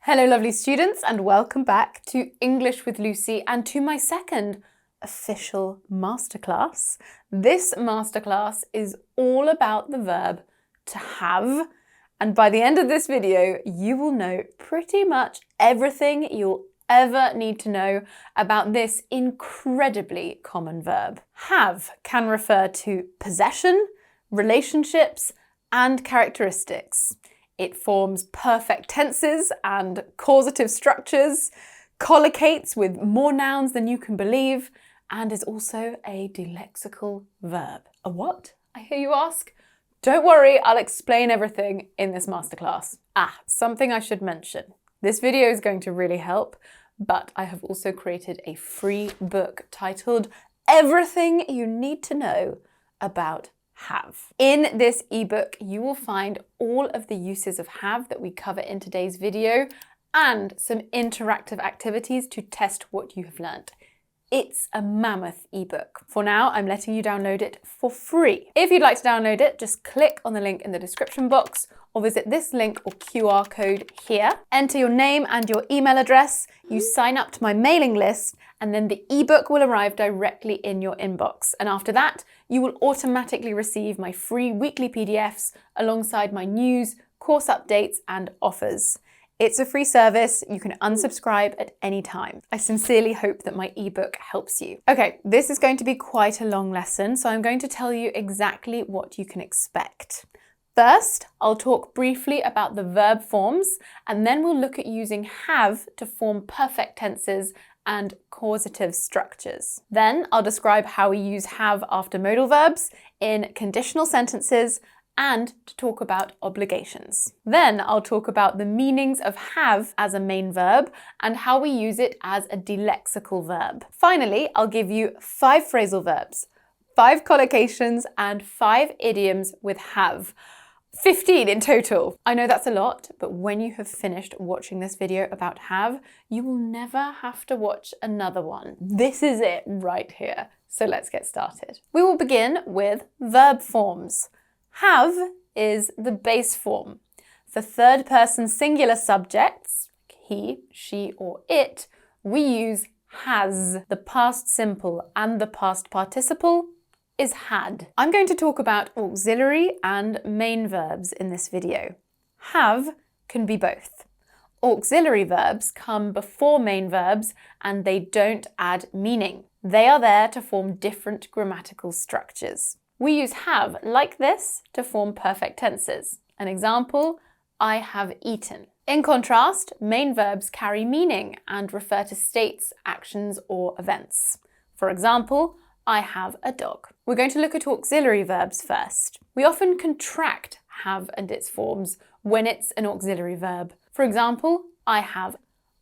Hello lovely students and welcome back to English with Lucy and to my second official masterclass. This masterclass is all about the verb to have, and by the end of this video you will know pretty much everything you'll ever need to know about this incredibly common verb. Have can refer to possession, relationships and characteristics. It forms perfect tenses and causative structures, collocates with more nouns than you can believe, and is also a dilexical verb. A what, I hear you ask? Don't worry, I'll explain everything in this masterclass. Something I should mention. This video is going to really help, but I have also created a free book titled Everything You Need to Know About have. In this ebook, you will find all of the uses of have that we cover in today's video and some interactive activities to test what you have learned. It's a mammoth ebook. For now, I'm letting you download it for free. If you'd like to download it, just click on the link in the description box or visit this link or QR code here. Enter your name and your email address. You sign up to my mailing list and then the ebook will arrive directly in your inbox. And after that, you will automatically receive my free weekly PDFs alongside my news, course updates and offers. It's a free service. You can unsubscribe at any time. I sincerely hope that my ebook helps you. Okay, this is going to be quite a long lesson, so I'm going to tell you exactly what you can expect. First, I'll talk briefly about the verb forms, and then we'll look at using have to form perfect tenses and causative structures. Then I'll describe how we use have after modal verbs in conditional sentences and to talk about obligations. Then I'll talk about the meanings of have as a main verb and how we use it as a dilexical verb. Finally, I'll give you 5 phrasal verbs, 5 collocations and 5 idioms with have. 15 in total. I know that's a lot, but when you have finished watching this video about have, you will never have to watch another one. This is it right here. So let's get started. We will begin with verb forms. Have is the base form. For third person singular subjects, he, she or it, we use has. The past simple and the past participle is had. I'm going to talk about auxiliary and main verbs in this video. Have can be both. Auxiliary verbs come before main verbs and they don't add meaning. They are there to form different grammatical structures. We use have like this to form perfect tenses. An example, I have eaten. In contrast, main verbs carry meaning and refer to states, actions, or events. For example, I have a dog. We're going to look at auxiliary verbs first. We often contract have and its forms when it's an auxiliary verb. For example, I have,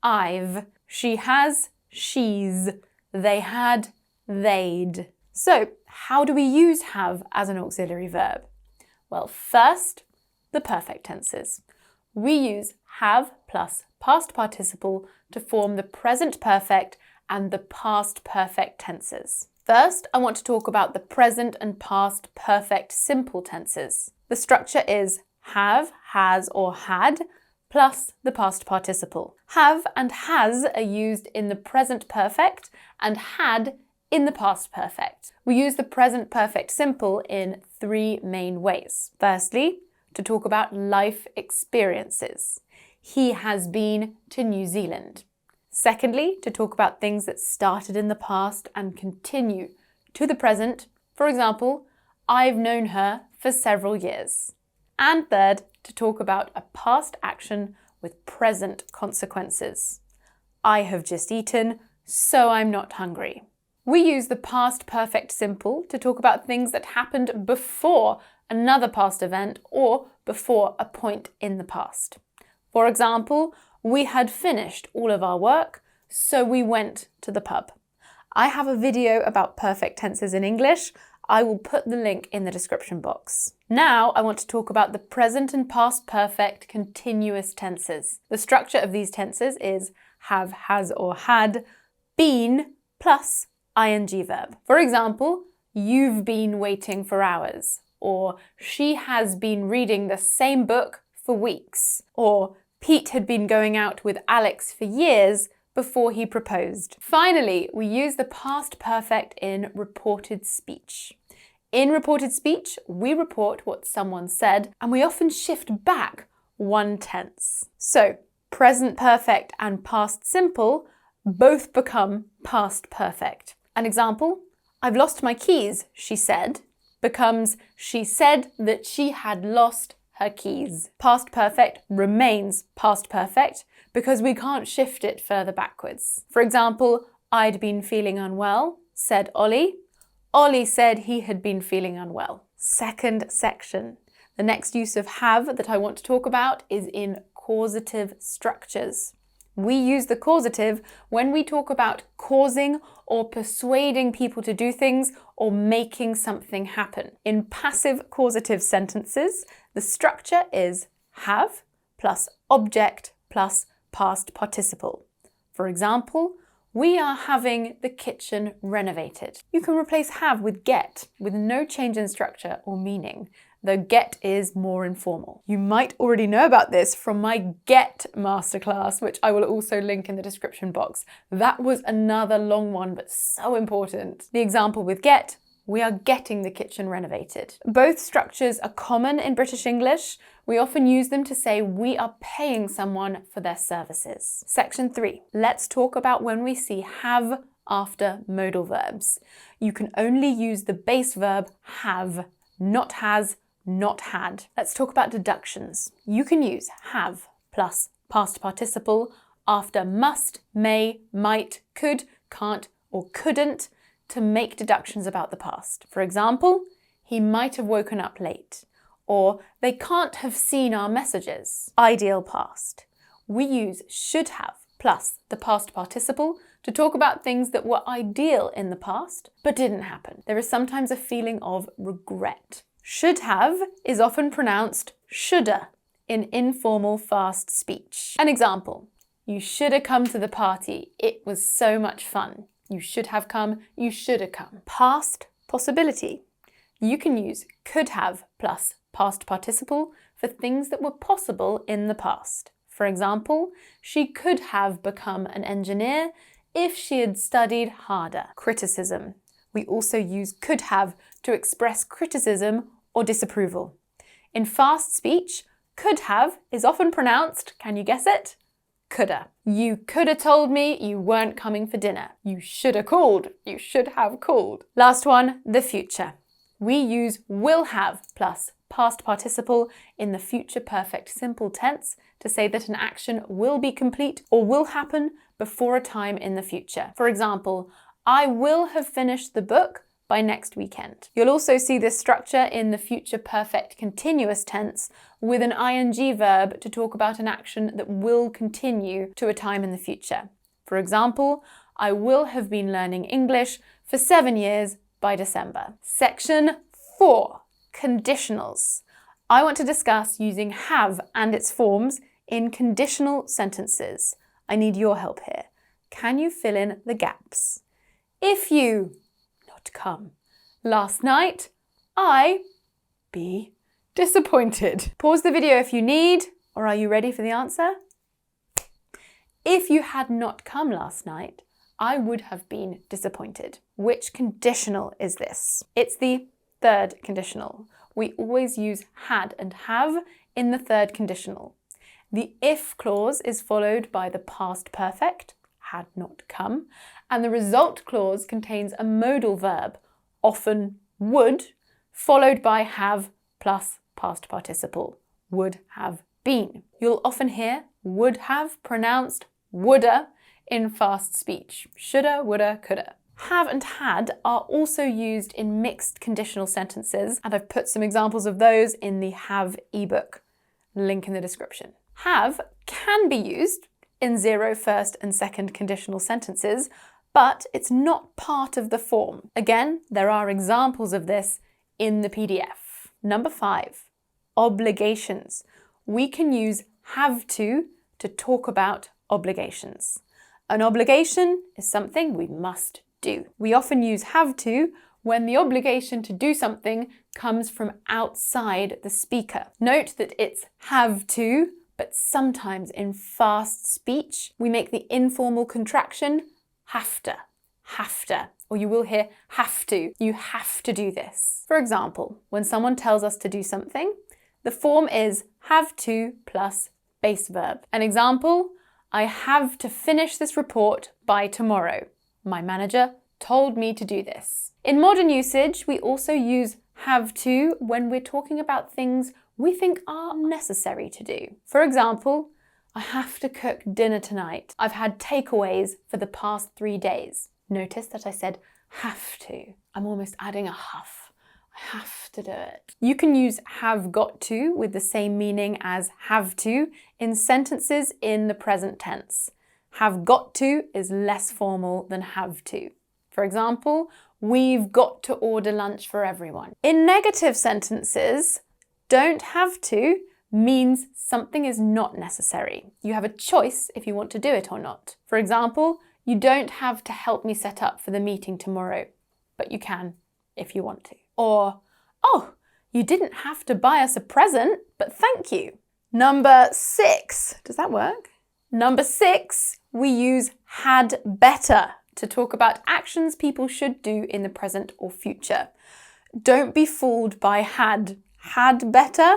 I've, she has, she's, they had, they'd. So, how do we use have as an auxiliary verb? Well, first, the perfect tenses. We use have plus past participle to form the present perfect and the past perfect tenses. First, I want to talk about the present and past perfect simple tenses. The structure is have, has or had plus the past participle. Have and has are used in the present perfect and had in the past perfect. We use the present perfect simple in 3 main ways. Firstly, to talk about life experiences. He has been to New Zealand. Secondly, to talk about things that started in the past and continue to the present. For example, I've known her for several years. And third, to talk about a past action with present consequences. I have just eaten, so I'm not hungry. We use the past perfect simple to talk about things that happened before another past event or before a point in the past. For example, we had finished all of our work, so we went to the pub. I have a video about perfect tenses in English. I will put the link in the description box. Now I want to talk about the present and past perfect continuous tenses. The structure of these tenses is have, has or had, been plus ing verb. For example, you've been waiting for hours, or she has been reading the same book for weeks, or Pete had been going out with Alex for years before he proposed. Finally, we use the past perfect in reported speech. In reported speech, we report what someone said, and we often shift back one tense. So, present perfect and past simple both become past perfect. An example, I've lost my keys, she said, becomes she said that she had lost her keys. Past perfect remains past perfect because we can't shift it further backwards. For example, I'd been feeling unwell, said Ollie. Ollie said he had been feeling unwell. Second section. The next use of have that I want to talk about is in causative structures. We use the causative when we talk about causing or persuading people to do things or making something happen. In passive causative sentences, the structure is have plus object plus past participle. For example, we are having the kitchen renovated. You can replace have with get with no change in structure or meaning, though get is more informal. You might already know about this from my Get Masterclass, which I will also link in the description box. That was another long one, but so important. The example with get, we are getting the kitchen renovated. Both structures are common in British English. We often use them to say we are paying someone for their services. Section 3. Let's talk about when we see have after modal verbs. You can only use the base verb have, not has, not had. Let's talk about deductions. You can use have plus past participle after must, may, might, could, can't, or couldn't to make deductions about the past. For example, he might have woken up late, or they can't have seen our messages. Ideal past. We use should have plus the past participle to talk about things that were ideal in the past but didn't happen. There is sometimes a feeling of regret. Should have is often pronounced shoulda in informal fast speech. An example, you should have come to the party. It was so much fun. You should have come, you should have come. Past possibility. You can use could have plus past participle for things that were possible in the past. For example, she could have become an engineer if she had studied harder. Criticism. We also use could have to express criticism or disapproval. In fast speech, could have is often pronounced, can you guess it? Coulda. You coulda told me you weren't coming for dinner. You shoulda called. You should have called. Last one, the future. We use will have plus past participle in the future perfect simple tense to say that an action will be complete or will happen before a time in the future. For example, I will have finished the book by next weekend. You'll also see this structure in the future perfect continuous tense with an ing verb to talk about an action that will continue to a time in the future. For example, I will have been learning English for 7 years by December. Section 4, conditionals. I want to discuss using have and its forms in conditional sentences. I need your help here. Can you fill in the gaps? If you not come last night, I be disappointed. Pause the video if you need, or are you ready for the answer? If you had not come last night, I would have been disappointed. Which conditional is this? It's the third conditional. We always use had and have in the third conditional. The if clause is followed by the past perfect, had not come, and the result clause contains a modal verb, often would, followed by have plus past participle, would have been. You'll often hear would have pronounced woulda in fast speech. Shoulda, woulda, coulda. Have and had are also used in mixed conditional sentences, and I've put some examples of those in the Have ebook, link in the description. Have can be used in 0, first and second conditional sentences, but it's not part of the form. Again, there are examples of this in the PDF. Number 5, obligations. We can use have to talk about obligations. An obligation is something we must do. We often use have to when the obligation to do something comes from outside the speaker. Note that it's have to But sometimes in fast speech, we make the informal contraction have to, or you will hear have to. You have to do this. For example, when someone tells us to do something, the form is have to plus base verb. An example, I have to finish this report by tomorrow. My manager told me to do this. In modern usage, we also use have to when we're talking about things we think are necessary to do. For example, I have to cook dinner tonight. I've had takeaways for the past 3 days. Notice that I said have to. I'm almost adding a huff. I have to do it. You can use have got to with the same meaning as have to in sentences in the present tense. Have got to is less formal than have to. For example, we've got to order lunch for everyone. In negative sentences, don't have to means something is not necessary. You have a choice if you want to do it or not. For example, you don't have to help me set up for the meeting tomorrow, but you can if you want to. Or, oh, you didn't have to buy us a present, but thank you. Number 6, does that work? Number 6, we use had better to talk about actions people should do in the present or future. Don't be fooled by had. Had better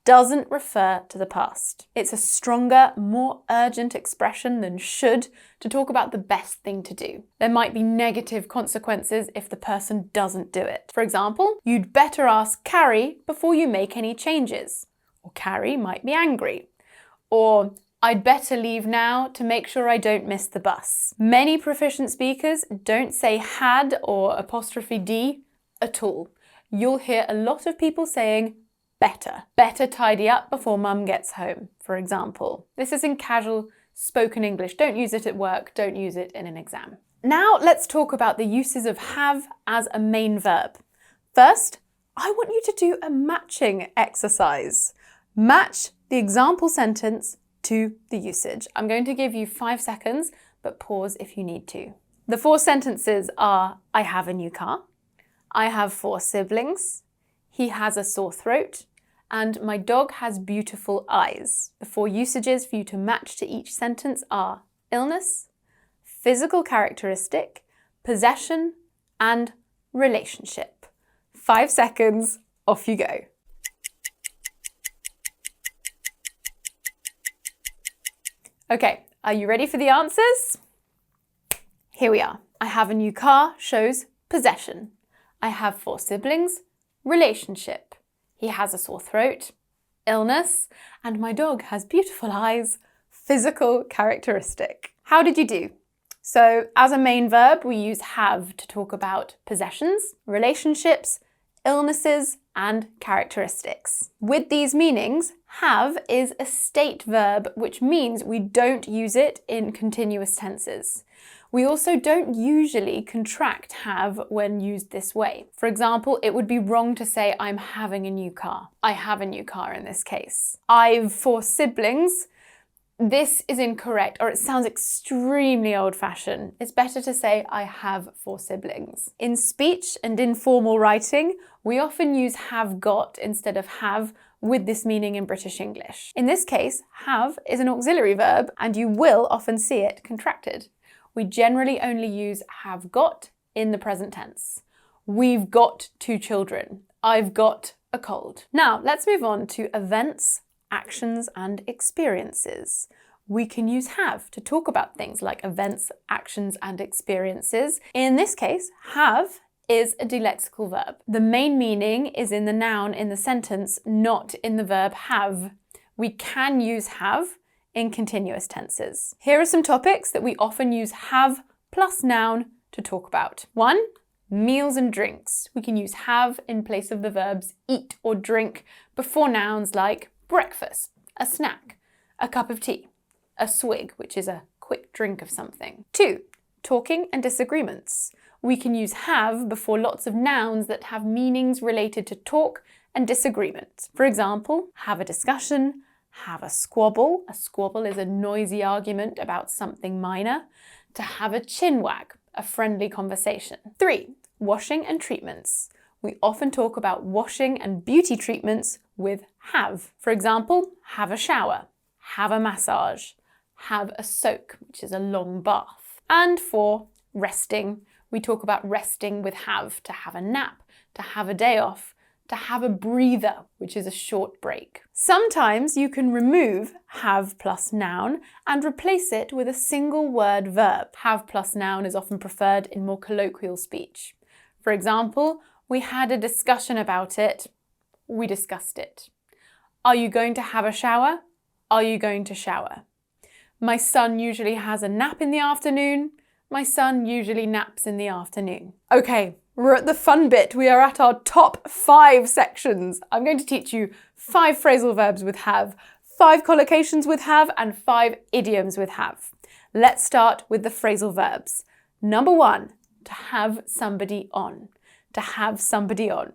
doesn't refer to the past. It's a stronger, more urgent expression than should to talk about the best thing to do. There might be negative consequences if the person doesn't do it. For example, you'd better ask Carrie before you make any changes. Or Carrie might be angry. Or I'd better leave now to make sure I don't miss the bus. Many proficient speakers don't say had or apostrophe D at all. You'll hear a lot of people saying better. Better tidy up before mum gets home, for example. This is in casual spoken English. Don't use it at work. Don't use it in an exam. Now let's talk about the uses of have as a main verb. First, I want you to do a matching exercise. Match the example sentence to the usage. I'm going to give you 5 seconds, but pause if you need to. The 4 sentences are, I have a new car, I have 4 siblings, he has a sore throat, and my dog has beautiful eyes. The 4 usages for you to match to each sentence are illness, physical characteristic, possession, and relationship. 5 seconds, off you go. Okay, are you ready for the answers? Here we are. I have a new car shows possession. I have 4 siblings, relationship. He has a sore throat, illness, and my dog has beautiful eyes, physical characteristic. How did you do? So as a main verb, we use have to talk about possessions, relationships, illnesses, and characteristics. With these meanings, have is a state verb, which means we don't use it in continuous tenses. We also don't usually contract have when used this way. For example, it would be wrong to say I'm having a new car. I have a new car in this case. I've 4 siblings. This is incorrect, or it sounds extremely old-fashioned. It's better to say I have 4 siblings. In speech and informal writing, we often use have got instead of have with this meaning in British English. In this case, have is an auxiliary verb, and you will often see it contracted. We generally only use have got in the present tense. We've got 2 children. I've got a cold. Now, let's move on to events, actions, and experiences. We can use have to talk about things like events, actions, and experiences. In this case, have is a dilexical verb. The main meaning is in the noun in the sentence, not in the verb have. We can use have in continuous tenses. Here are some topics that we often use have plus noun to talk about. 1, meals and drinks. We can use have in place of the verbs eat or drink before nouns like breakfast, a snack, a cup of tea, a swig, which is a quick drink of something. 2, talking and disagreements. We can use have before lots of nouns that have meanings related to talk and disagreement. For example, have a discussion, have a squabble. A squabble is a noisy argument about something minor. To have a chin wag, a friendly conversation. 3, washing and treatments. We often talk about washing and beauty treatments with have. For example, have a shower, have a massage, have a soak, which is a long bath. And for resting, we talk about resting with have, to have a nap, to have a day off, to have a breather, which is a short break. Sometimes you can remove have plus noun and replace it with a single word verb. Have plus noun is often preferred in more colloquial speech. For example, we had a discussion about it. We discussed it. Are you going to have a shower? Are you going to shower? My son usually has a nap in the afternoon. My son usually naps in the afternoon. Okay, we're at the fun bit. We are at our top 5 sections. I'm going to teach you 5 phrasal verbs with have, 5 collocations with have, and 5 idioms with have. Let's start with the phrasal verbs. Number 1, to have somebody on. To have somebody on.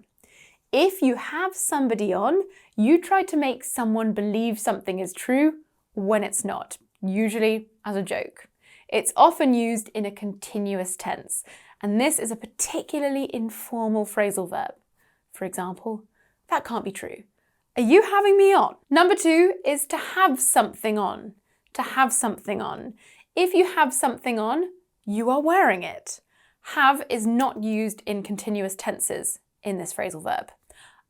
If you have somebody on, you try to make someone believe something is true when it's not, usually as a joke. It's often used in a continuous tense, and this is a particularly informal phrasal verb. For example, that can't be true. Are you having me on? Number 2 is to have something on. To have something on. If you have something on, you are wearing it. Have is not used in continuous tenses in this phrasal verb.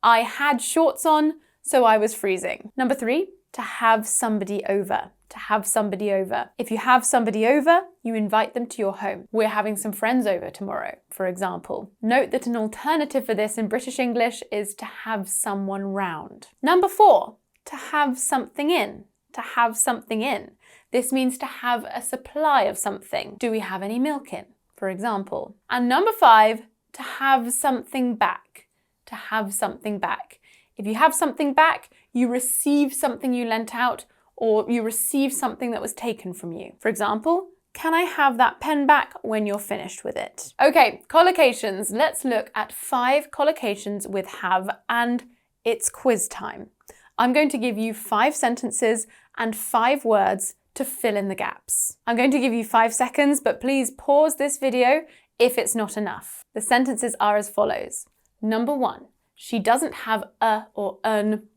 I had shorts on, so I was freezing. Number 3, to have somebody over. To have somebody over. If you have somebody over, you invite them to your home. We're having some friends over tomorrow, for example. Note that an alternative for this in British English is to have someone round. Number 4, to have something in. To have something in. This means to have a supply of something. Do we have any milk in, for example? And number 5, to have something back. To have something back. If you have something back, you receive something you lent out, or you receive something that was taken from you. For example, can I have that pen back when you're finished with it? Okay, collocations. Let's look at 5 collocations with have, and it's quiz time. I'm going to give you 5 sentences and 5 words to fill in the gaps. I'm going to give you 5 seconds, but please pause this video if it's not enough. The sentences are as follows. Number 1, she doesn't have a or an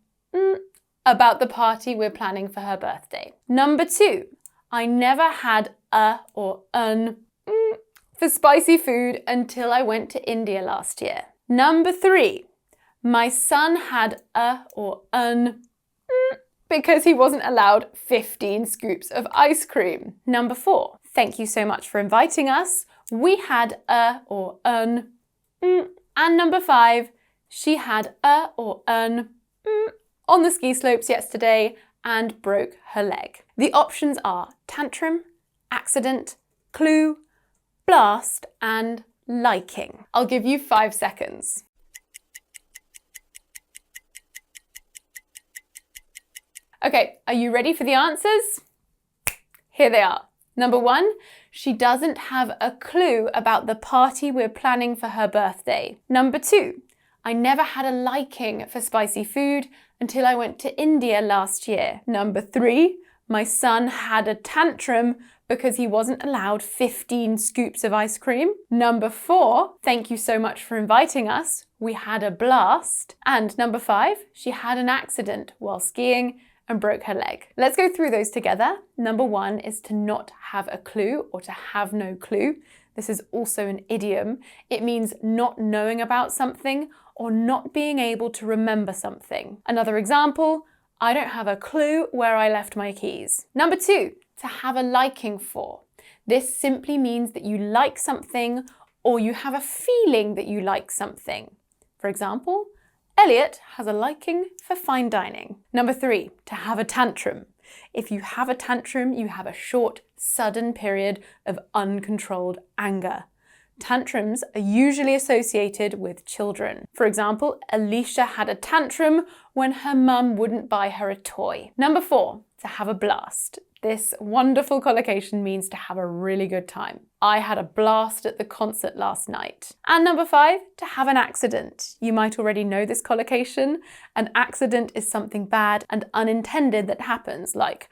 about the party we're planning for her birthday. Number 2, I never had a or an for spicy food until I went to India last year. Number 3, my son had a or an because he wasn't allowed 15 scoops of ice cream. Number 4, thank you so much for inviting us. We had a or an. And number 5, she had a or an on the ski slopes yesterday and broke her leg. The options are tantrum, accident, clue, blast, and liking. I'll give you 5 seconds. Okay, are you ready for the answers? Here they are. Number 1, she doesn't have a clue about the party we're planning for her birthday. Number 2, I never had a liking for spicy food until I went to India last year. Number 3, my son had a tantrum because he wasn't allowed 15 scoops of ice cream. Number 4, thank you so much for inviting us. We had a blast. And number 5, she had an accident while skiing and broke her leg. Let's go through those together. Number 1 is to not have a clue or to have no clue. This is also an idiom. It means not knowing about something or not being able to remember something. Another example, I don't have a clue where I left my keys. Number 2, to have a liking for. This simply means that you like something or you have a feeling that you like something. For example, Elliot has a liking for fine dining. Number 3, to have a tantrum. If you have a tantrum, you have a short, sudden period of uncontrolled anger. Tantrums are usually associated with children. For example, Alicia had a tantrum when her mum wouldn't buy her a toy. Number 4, to have a blast. This wonderful collocation means to have a really good time. I had a blast at the concert last night. And number 5, to have an accident. You might already know this collocation. An accident is something bad and unintended that happens, like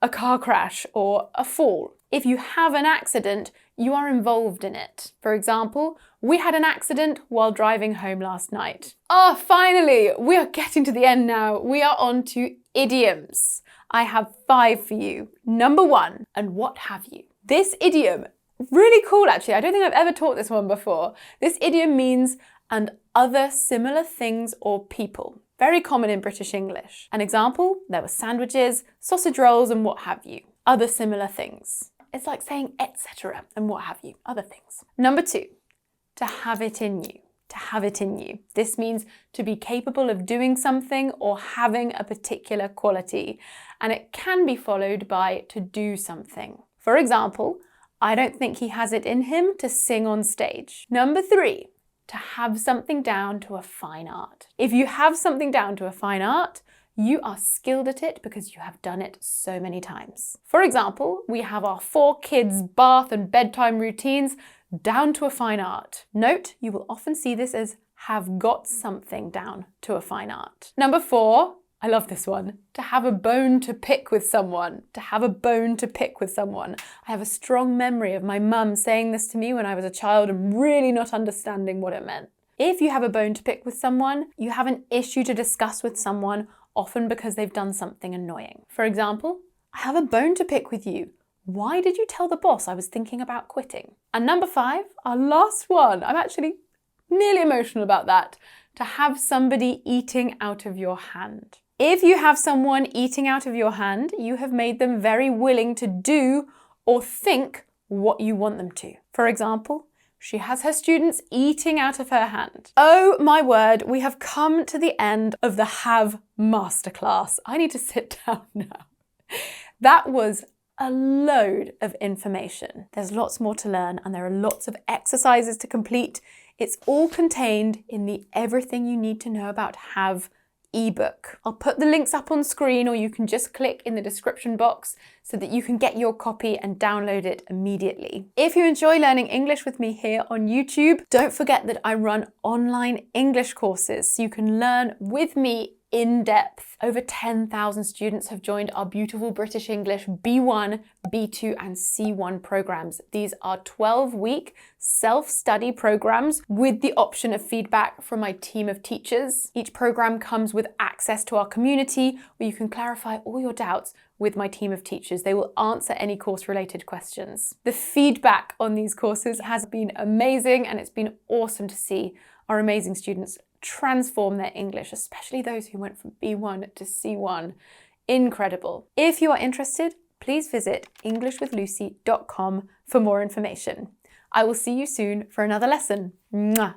a car crash or a fall. If you have an accident, you are involved in it. For example, we had an accident while driving home last night. Finally, we are getting to the end now. We are on to idioms. I have 5 for you. Number 1, and what have you? This idiom, really cool actually. I don't think I've ever taught this one before. This idiom means and other similar things or people. Very common in British English. An example, there were sandwiches, sausage rolls, and what have you. Other similar things. It's like saying etc. and what have you, other things. Number 2, to have it in you. To have it in you. This means to be capable of doing something or having a particular quality, and it can be followed by to do something. For example, I don't think he has it in him to sing on stage. Number 3, to have something down to a fine art. If you have something down to a fine art, you are skilled at it because you have done it so many times. For example, we have our 4 kids' bath and bedtime routines down to a fine art. Note, you will often see this as have got something down to a fine art. Number 4, I love this one, to have a bone to pick with someone. To have a bone to pick with someone. I have a strong memory of my mum saying this to me when I was a child and really not understanding what it meant. If you have a bone to pick with someone, you have an issue to discuss with someone, often because they've done something annoying. For example, I have a bone to pick with you. Why did you tell the boss I was thinking about quitting? And number 5, our last one. I'm actually nearly emotional about that. To have somebody eating out of your hand. If you have someone eating out of your hand, you have made them very willing to do or think what you want them to. For example, she has her students eating out of her hand. Oh my word, we have come to the end of the HAVE Masterclass. I need to sit down now. That was a load of information. There's lots more to learn and there are lots of exercises to complete. It's all contained in the Everything You Need to Know About HAVE ebook. I'll put the links up on screen, or you can just click in the description box so that you can get your copy and download it immediately. If you enjoy learning English with me here on YouTube, don't forget that I run online English courses so you can learn with me in depth. Over 10,000 students have joined our beautiful British English B1, B2 and C1 programs. These are 12-week self-study programs with the option of feedback from my team of teachers. Each program comes with access to our community where you can clarify all your doubts with my team of teachers. They will answer any course-related questions. The feedback on these courses has been amazing, and it's been awesome to see our amazing students transform their English, especially those who went from B1 to C1. Incredible. If you are interested, please visit englishwithlucy.com for more information. I will see you soon for another lesson. Mwah.